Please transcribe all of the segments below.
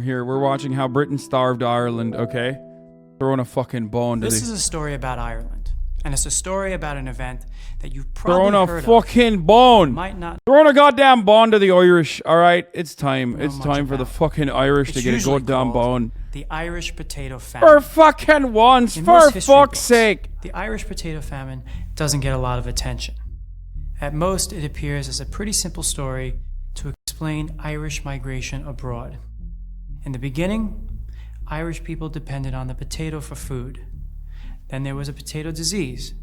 Here, we're watching how Britain starved Ireland, okay? Throwing a fucking bone to This is a story about Ireland, and it's a story about an event that you've probably throwing a heard fucking bone. might not. Throwing a goddamn bone to the Irish, alright? It's time. It's much time for the about. fucking Irish to It's get a usually goddamn called bone. The Irish potato famine. For fucking once, In for most history fuck's books, sake. The Irish potato famine doesn't get a lot of attention. At most, it appears as a pretty simple story to explain Irish migration abroad. In the beginning, Irish people depended on the potato for food. Then there was a potato disease.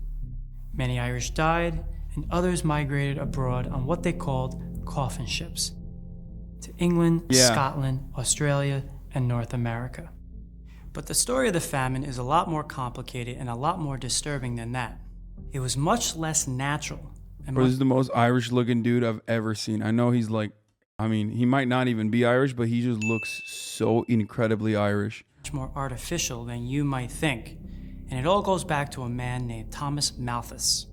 Many Irish died, and others migrated abroad on what they called coffin ships to England, Scotland, Australia, and North America. But the story of the famine is a lot more complicated and a lot more disturbing than that. It was much less natural. And Bro, this is the most Irish looking dude I've ever seen. I know he's like, I mean, he might not even be Irish, but he just looks so incredibly Irish. much more artificial than you might think. And it all goes back to a man named Thomas Malthus.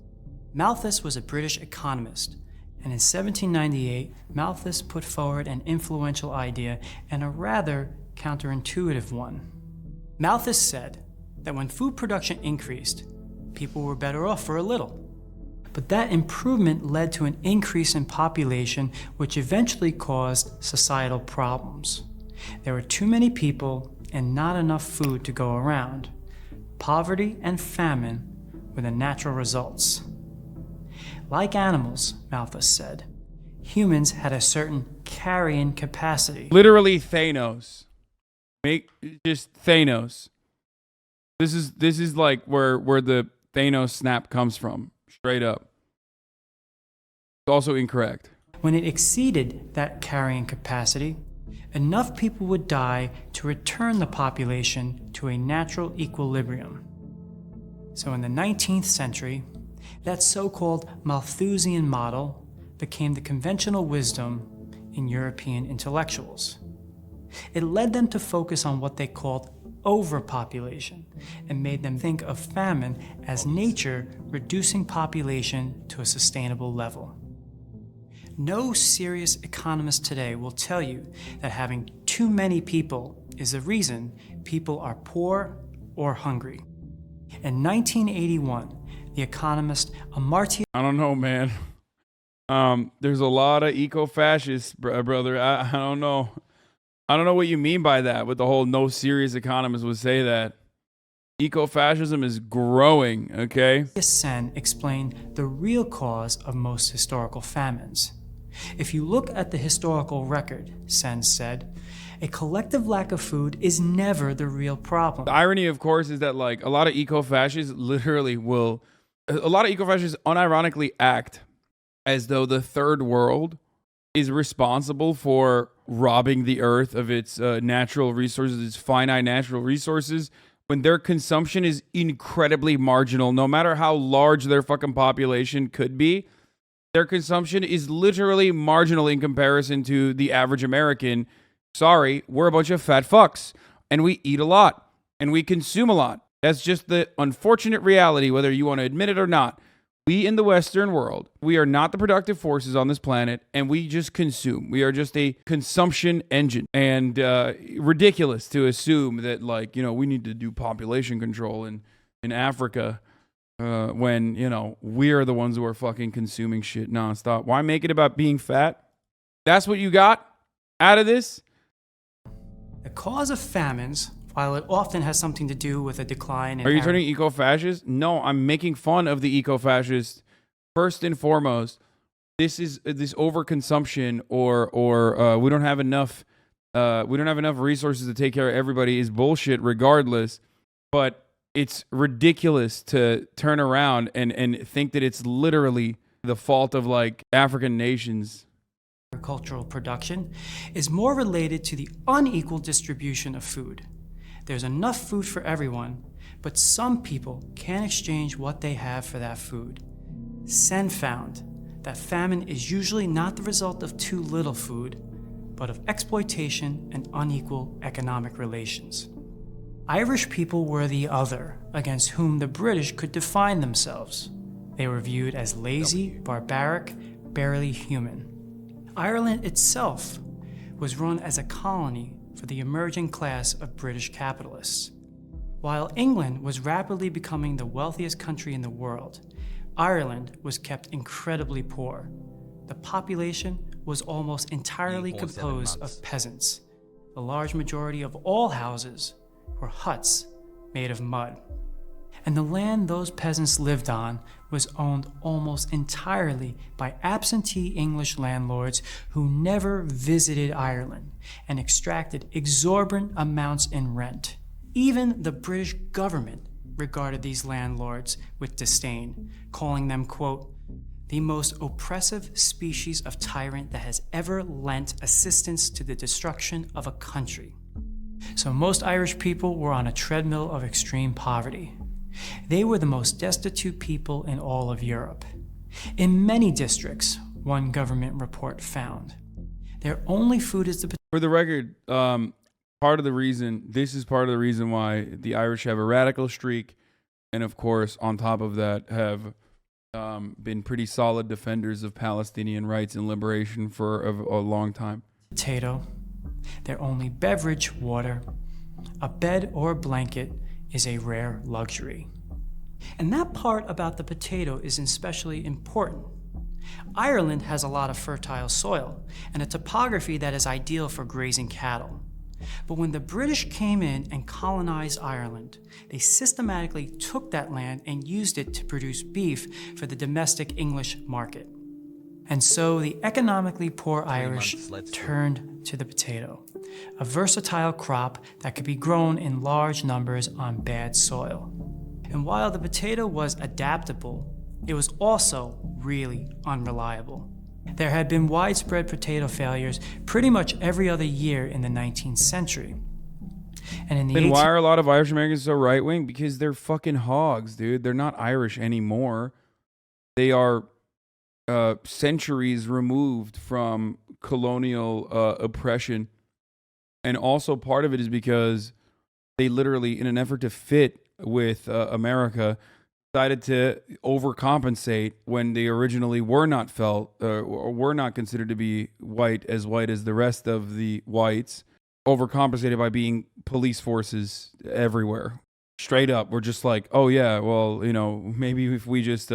Malthus was a British economist, and in 1798, Malthus put forward an influential idea and a rather counterintuitive one. Malthus said that when food production increased, people were better off for a little. But that improvement led to an increase in population, which eventually caused societal problems. There were too many people and not enough food to go around. Poverty and famine were the natural results. Like animals, Malthus said, humans had a certain carrying capacity. Literally Thanos. Just Thanos. This is like where the Thanos snap comes from. Straight up. It's also incorrect. When it exceeded that carrying capacity, enough people would die to return the population to a natural equilibrium. So in the 19th century, that so-called Malthusian model became the conventional wisdom in European intellectuals. It led them to focus on what they called overpopulation and made them think of famine as nature reducing population to a sustainable level. No serious economist today will tell you that having too many people is the reason people are poor or hungry. In 1981, the economist Amartya... I don't know, man. There's a lot of eco-fascists, brother. I don't know. I don't know what you mean by that, with the whole no serious economist would say that. Eco-fascism is growing, okay? Sen explained the real cause of most historical famines. If you look at the historical record, Sen said, a collective lack of food is never the real problem. The irony, of course, is that like a lot of eco-fascists unironically act as though the third world is responsible for robbing the earth of its natural resources, its finite natural resources, when their consumption is incredibly marginal. No matter how large their fucking population could be, their consumption is literally marginal in comparison to the average American. Sorry, we're a bunch of fat fucks, and we eat a lot, and we consume a lot. That's just the unfortunate reality, whether you want to admit it or not. We in the Western world, we are not the productive forces on this planet, and we just consume. We are just a consumption engine. And ridiculous to assume that, like, you know, we need to do population control in Africa when, you know, we are the ones who are fucking consuming shit nonstop. Why make it about being fat? That's what you got out of this? The cause of famines, while it often has something to do with a decline in... Are you turning eco-fascist? No, I'm making fun of the eco-fascist. First and foremost, this overconsumption or we don't have enough resources to take care of everybody is bullshit regardless. But it's ridiculous to turn around and think that it's literally the fault of like African nations. Agricultural production is more related to the unequal distribution of food. There's enough food for everyone, but some people can't exchange what they have for that food. Sen found that famine is usually not the result of too little food, but of exploitation and unequal economic relations. Irish people were the other, against whom the British could define themselves. They were viewed as lazy, barbaric, barely human. Ireland itself was run as a colony for the emerging class of British capitalists. While England was rapidly becoming the wealthiest country in the world, Ireland was kept incredibly poor. The population was almost entirely composed of peasants. The large majority of all houses were huts made of mud. And the land those peasants lived on was owned almost entirely by absentee English landlords who never visited Ireland and extracted exorbitant amounts in rent. Even the British government regarded these landlords with disdain, calling them, quote, the most oppressive species of tyrant that has ever lent assistance to the destruction of a country. So most Irish people were on a treadmill of extreme poverty. They were the most destitute people in all of Europe. In many districts, one government report found, their only food is the... For the record, part of the reason why the Irish have a radical streak, and of course, on top of that, have been pretty solid defenders of Palestinian rights and liberation for a long time. Potato, their only beverage, water, a bed or blanket is a rare luxury. And that part about the potato is especially important. Ireland has a lot of fertile soil and a topography that is ideal for grazing cattle. But when the British came in and colonized Ireland, they systematically took that land and used it to produce beef for the domestic English market. And so the economically poor Irish turned to the potato, a versatile crop that could be grown in large numbers on bad soil. And while the potato was adaptable, it was also really unreliable. There had been widespread potato failures pretty much every other year in the 19th century. And in the Then why are a lot of Irish Americans so right-wing? Because they're fucking hogs, dude. They're not Irish anymore. They are centuries removed from colonial oppression. And also part of it is because they literally, in an effort to fit with America, decided to overcompensate when they originally were not felt or were not considered to be white as the rest of the whites, overcompensated by being police forces everywhere. Straight up, we're just like, oh yeah, well, you know, maybe if we just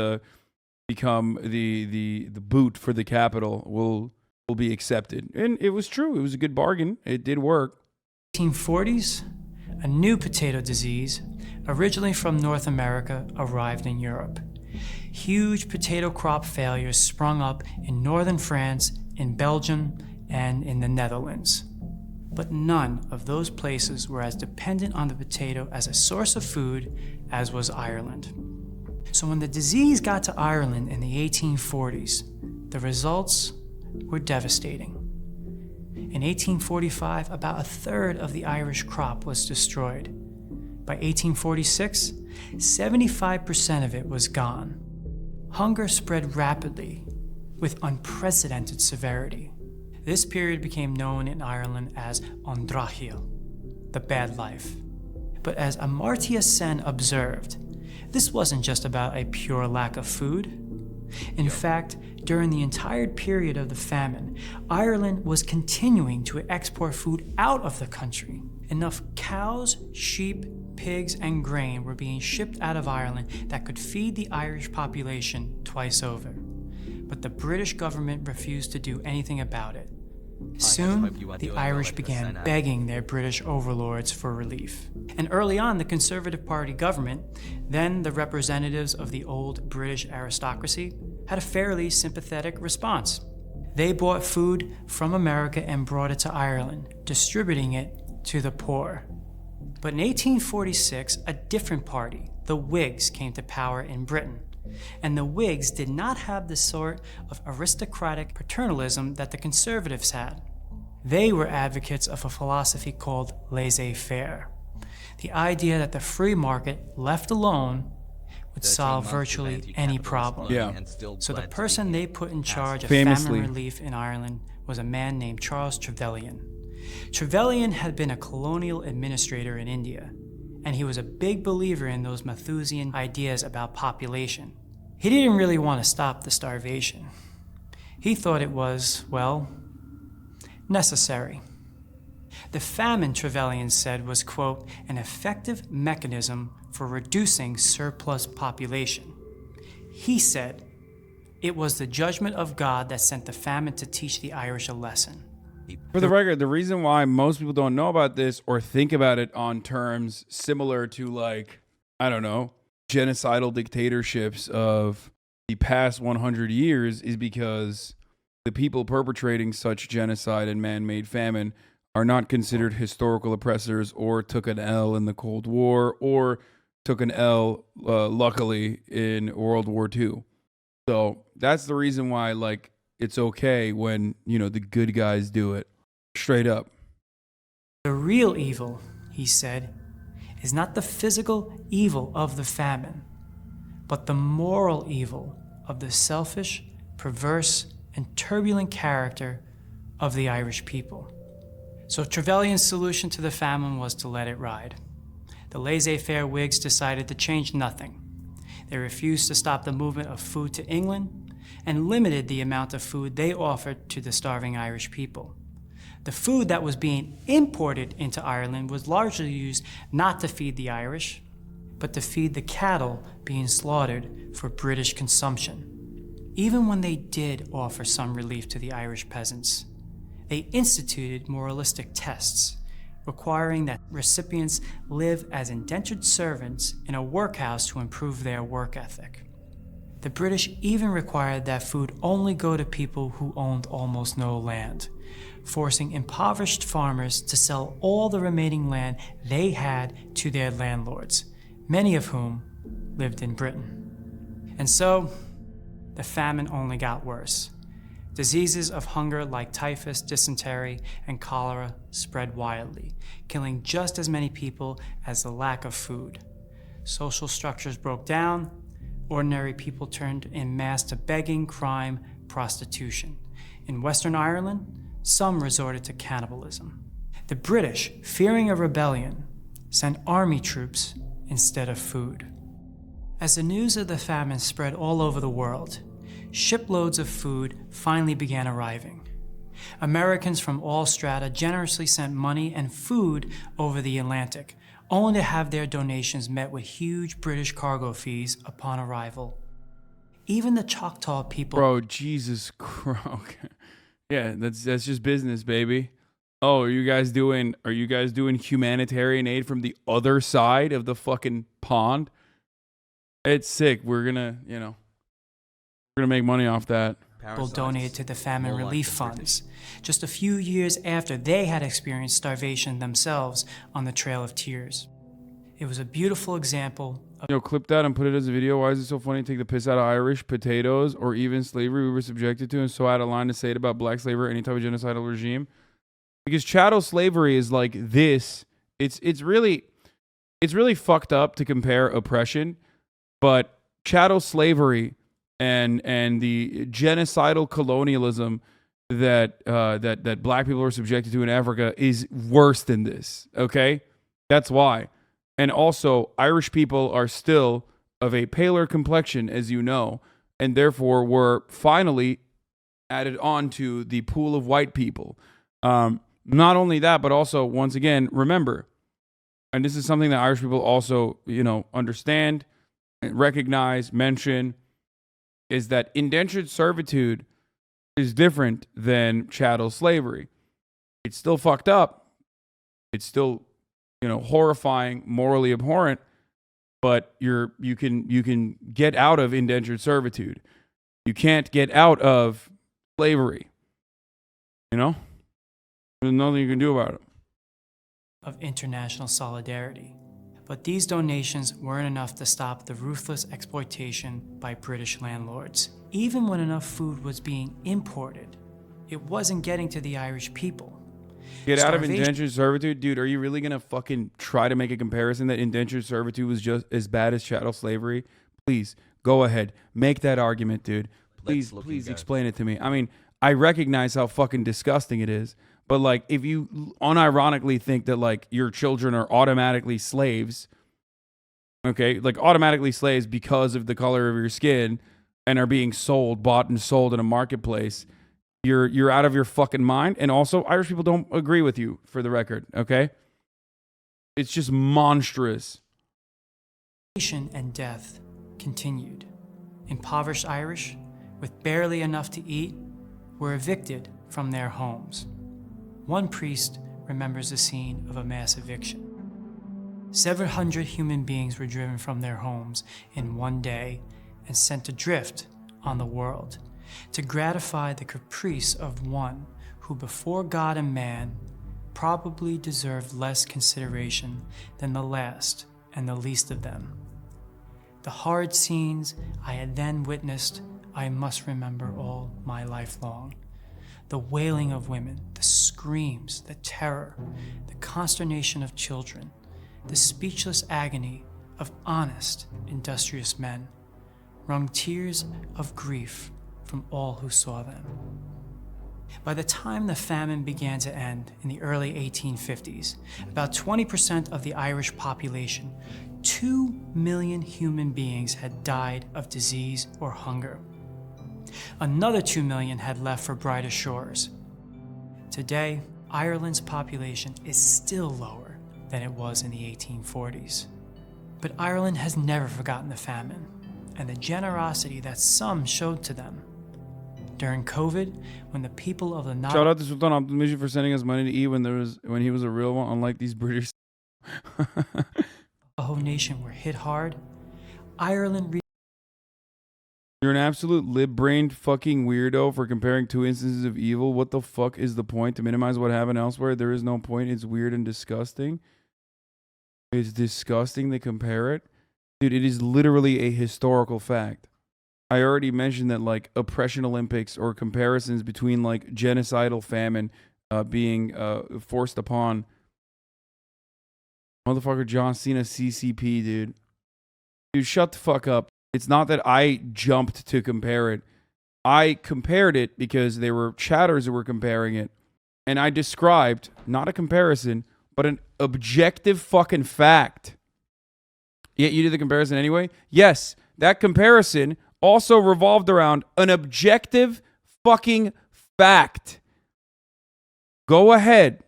become the boot for the capital, we'll be accepted. And it was true. It was a good bargain. It did work. 1840s, a new potato disease, originally from North America, arrived in Europe. Huge potato crop failures sprung up in northern France, in Belgium, and in the Netherlands. But none of those places were as dependent on the potato as a source of food as was Ireland. So when the disease got to Ireland in the 1840s, the results were devastating. In 1845, about a third of the Irish crop was destroyed. By 1846, 75% of it was gone. Hunger spread rapidly with unprecedented severity. This period became known in Ireland as An Drachil, the bad life. But as Amartya Sen observed, this wasn't just about a pure lack of food. In fact, during the entire period of the famine, Ireland was continuing to export food out of the country. Enough cows, sheep, pigs, and grain were being shipped out of Ireland that could feed the Irish population twice over. But the British government refused to do anything about it. Soon, the Irish began begging their British overlords for relief. And early on, the Conservative Party government, then the representatives of the old British aristocracy, had a fairly sympathetic response. They bought food from America and brought it to Ireland, distributing it to the poor. But in 1846, a different party, the Whigs, came to power in Britain. And the Whigs did not have the sort of aristocratic paternalism that the Conservatives had. They were advocates of a philosophy called laissez-faire, the idea that the free market, left alone, would solve virtually any problem. Yeah. So the person they put in charge of Famously. famine relief in Ireland was a man named Charles Trevelyan. Trevelyan had been a colonial administrator in India, and he was a big believer in those Malthusian ideas about population. He didn't really want to stop the starvation. He thought it was, well, necessary. The famine, Trevelyan said, was, quote, an effective mechanism for reducing surplus population. He said, it was the judgment of God that sent the famine to teach the Irish a lesson. For the record, the reason why most people don't know about this or think about it on terms similar to, like, I don't know, genocidal dictatorships of the past 100 years is because the people perpetrating such genocide and man-made famine are not considered historical oppressors or took an L in the Cold War or took an L, luckily, in World War II. So that's the reason why, like, it's okay when, you know, the good guys do it. Straight up. The real evil, he said, is not the physical evil of the famine, but the moral evil of the selfish, perverse, and turbulent character of the Irish people. So Trevelyan's solution to the famine was to let it ride. The laissez-faire Whigs decided to change nothing. They refused to stop the movement of food to England and limited the amount of food they offered to the starving Irish people. The food that was being imported into Ireland was largely used not to feed the Irish, but to feed the cattle being slaughtered for British consumption. Even when they did offer some relief to the Irish peasants, they instituted moralistic tests, requiring that recipients live as indentured servants in a workhouse to improve their work ethic. The British even required that food only go to people who owned almost no land, forcing impoverished farmers to sell all the remaining land they had to their landlords, many of whom lived in Britain. And so, the famine only got worse. Diseases of hunger like typhus, dysentery, and cholera spread wildly, killing just as many people as the lack of food. Social structures broke down. Ordinary people turned en masse to begging, crime, prostitution. In Western Ireland, some resorted to cannibalism. The British, fearing a rebellion, sent army troops instead of food. As the news of the famine spread all over the world, shiploads of food finally began arriving. Americans from all strata generously sent money and food over the Atlantic, only to have their donations met with huge British cargo fees upon arrival. Even the Choctaw people... Bro, Jesus Christ. Yeah, that's just business, baby. Oh, are you guys doing humanitarian aid from the other side of the fucking pond? It's sick. We're gonna make money off that. People donated to the famine relief funds, just a few years after they had experienced starvation themselves on the Trail of Tears. It was a beautiful example of... Clip that and put it as a video. Why is it so funny to take the piss out of Irish, potatoes, or even slavery we were subjected to, and so out of line to say it about black slavery or any type of genocidal regime? Because chattel slavery is like this. It's really fucked up to compare oppression, but chattel slavery and the genocidal colonialism that black people are subjected to in Africa is worse than this. Okay, that's why. And also, Irish people are still of a paler complexion, as you know, and therefore were finally added on to the pool of white people. Not only that, but also, once again, remember, and this is something that Irish people also, understand, recognize, mention, is that indentured servitude is different than chattel slavery. It's still fucked up. It's still, horrifying, morally abhorrent, but you can get out of indentured servitude. You can't get out of slavery. There's nothing you can do about it. Of international solidarity. But these donations weren't enough to stop the ruthless exploitation by British landlords. Even when enough food was being imported, it wasn't getting to the Irish people. Get out of indentured servitude? Dude, are you really going to fucking try to make a comparison that indentured servitude was just as bad as chattel slavery? Please, go ahead. Make that argument, dude. Please explain it to me. I mean, I recognize how fucking disgusting it is. But, like, if you unironically think that, like, your children are automatically slaves, okay, like automatically slaves because of the color of your skin and are being bought and sold in a marketplace, You're out of your fucking mind. And also, Irish people don't agree with you, for the record, okay? It's just monstrous. And death continued. Impoverished Irish, with barely enough to eat, were evicted from their homes. One priest remembers the scene of a mass eviction. 700 human beings were driven from their homes in one day and sent adrift on the world to gratify the caprice of one who before God and man probably deserved less consideration than the last and the least of them. The horrid scenes I had then witnessed I must remember all my life long. The wailing of women, the screams, the terror, the consternation of children, the speechless agony of honest, industrious men, wrung tears of grief from all who saw them. By the time the famine began to end in the early 1850s, about 20% of the Irish population, 2 million human beings, had died of disease or hunger. Another 2 million had left for brighter shores. Today, Ireland's population is still lower than it was in the 1840s. But Ireland has never forgotten the famine and the generosity that some showed to them. During COVID, when the people of the Shout out to Sultan Abdulmajid for sending us money to eat when he was a real one, unlike these British. The whole nation were hit hard, Ireland. You're an absolute lib-brained fucking weirdo for comparing two instances of evil. What the fuck is the point? To minimize what happened elsewhere? There is no point. It's weird and disgusting. It's disgusting to compare it. Dude, it is literally a historical fact. I already mentioned that, like, oppression Olympics or comparisons between, like, genocidal famine being forced upon motherfucker John Cena CCP, dude. Dude, shut the fuck up. It's not that I jumped to compare it. I compared it because there were chatters who were comparing it. And I described, not a comparison, but an objective fucking fact. Yet you did the comparison anyway? Yes, that comparison also revolved around an objective fucking fact. Go ahead.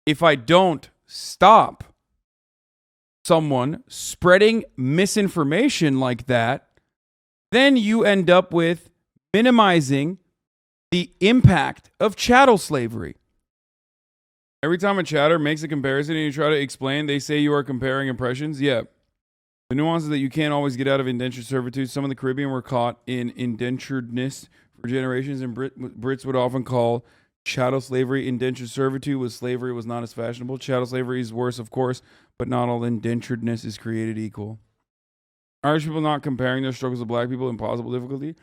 If I don't stop someone spreading misinformation like that, then you end up with minimizing the impact of chattel slavery. Every time a chatter makes a comparison and you try to explain, they say you are comparing impressions. Yeah. The nuance is that you can't always get out of indentured servitude. Some of the Caribbean were caught in indenturedness for generations, and Brits would often call chattel slavery indentured servitude, was slavery was not as fashionable. Chattel slavery is worse, of course, but not all indenturedness is created equal. Irish people not comparing their struggles with black people, impossible difficulty.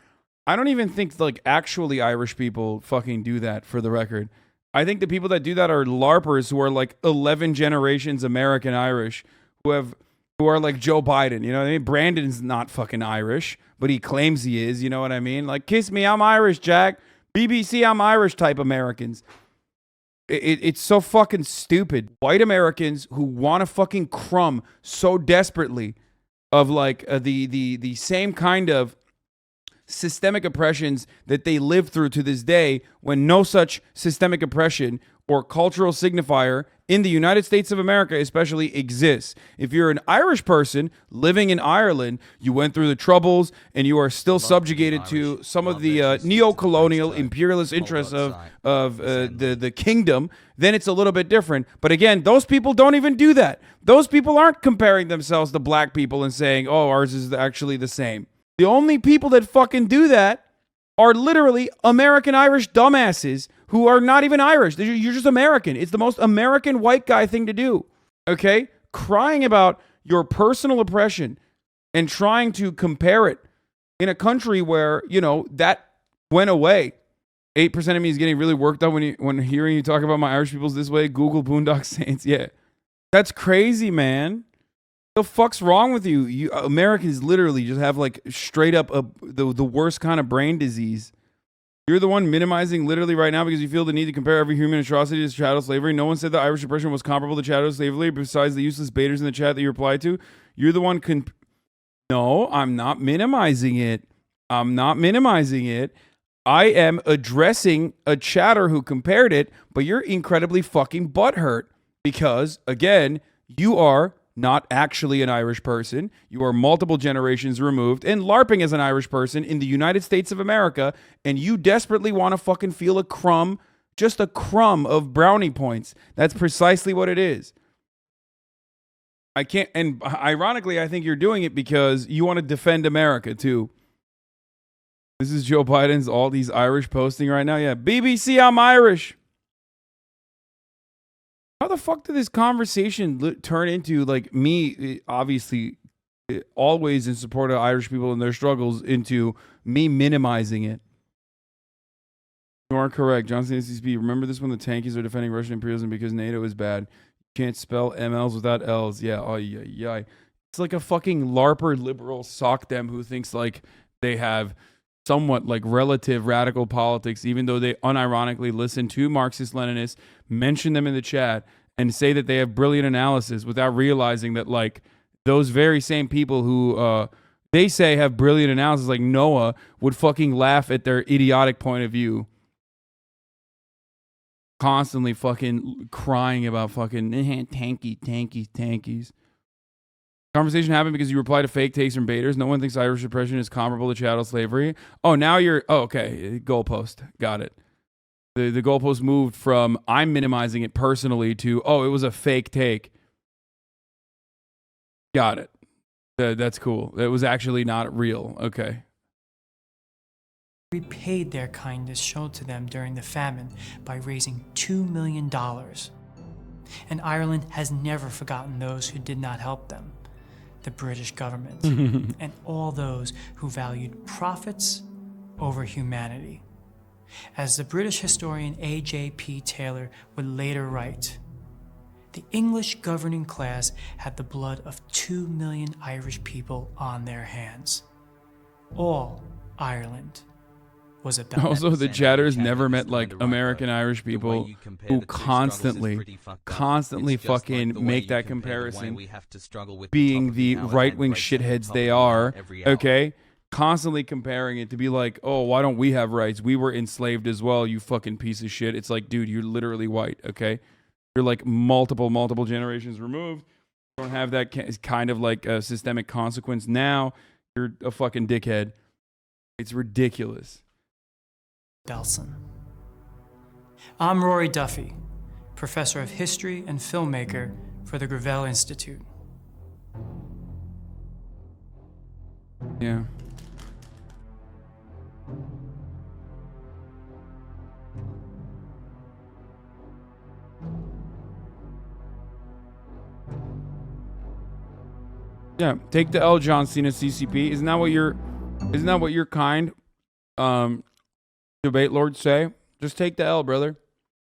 I don't even think, like, actually Irish people fucking do that, for the record. I think the people that do that are LARPers who are like 11 generations American Irish, who are like Joe Biden. You know what I mean? Brandon's not fucking Irish, but he claims he is. You know what I mean? Like, kiss me, I'm Irish, Jack. BBC, I'm Irish type Americans. It's so fucking stupid. White Americans who want to fucking crumb so desperately of, like, the same kind of systemic oppressions that they live through to this day, when no such systemic oppression or cultural signifier in the United States of America especially exists. If you're an Irish person living in Ireland, you went through the Troubles and you are still subjugated to some of the neo-colonial imperialist interests of the kingdom, then it's a little bit different. But again, those people don't even do that. Those people aren't comparing themselves to black people and saying, oh, ours is actually the same. The only people that fucking do that are literally American Irish dumbasses who are not even Irish. You're just American. It's the most American white guy thing to do. Okay? Crying about your personal oppression and trying to compare it in a country where, you know, that went away. 8% of me is getting really worked up when hearing you talk about my Irish peoples this way. Google Boondock Saints. Yeah. That's crazy, man. The fuck's wrong with you? You Americans literally just have, like, straight up the worst kind of brain disease. You're the one minimizing literally right now because you feel the need to compare every human atrocity to chattel slavery. No one said that Irish oppression was comparable to chattel slavery besides the useless baiters in the chat that you replied to. You're the one No, I'm not minimizing it. I'm not minimizing it. I am addressing a chatter who compared it, but you're incredibly fucking butthurt because, again, you are not actually an Irish person. You are multiple generations removed and LARPing as an Irish person in the United States of America, and you desperately want to fucking feel a crumb, just a crumb of brownie points. That's precisely what it is. I can't, and ironically, I think you're doing it because you want to defend America too. This is Joe Biden's all these Irish posting right now. Yeah, BBC, I'm Irish. How the fuck did this conversation turn into, like, me, obviously, always in support of Irish people and their struggles, into me minimizing it? You are correct. Johnson SCP. Remember this when the tankies are defending Russian imperialism because NATO is bad. You can't spell MLs without L's. Yeah, oh, yeah. It's like a fucking LARPer liberal sock them who thinks, like, they have somewhat like relative radical politics, even though they unironically listen to Marxist-Leninists, mention them in the chat, and say that they have brilliant analysis without realizing that, like, those very same people who they say have brilliant analysis, like Noah, would fucking laugh at their idiotic point of view. Constantly fucking crying about fucking tankies. Conversation happened because you reply to fake takes from baiters. No one thinks Irish oppression is comparable to chattel slavery. Oh, now you're... Oh, okay. Goalpost. Got it. The goalpost moved from I'm minimizing it personally to, oh, it was a fake take. Got it. That's cool. It was actually not real. Okay. Repaid their kindness shown to them during the famine by raising $2 million. And Ireland has never forgotten those who did not help them. The British government, and all those who valued profits over humanity. As the British historian A.J.P. Taylor would later write, the English governing class had the blood of 2 million Irish people on their hands. All Ireland was about. Also, the chatters never met, like, American Irish people who constantly fucking make that comparison, being the right-wing shitheads they are, okay? Constantly comparing it to be like, oh, why don't we have rights? We were enslaved as well, you fucking piece of shit. It's like, dude, you're literally white, okay? You're like multiple generations removed. You don't have that kind of like a systemic consequence now. You're a fucking dickhead. It's ridiculous. Belson. I'm Rory Duffy, professor of history and filmmaker for the Gravel Institute. Yeah. Yeah, take the L, John Cena CCP. Isn't that what your kind debate lords say? Just take the L, brother.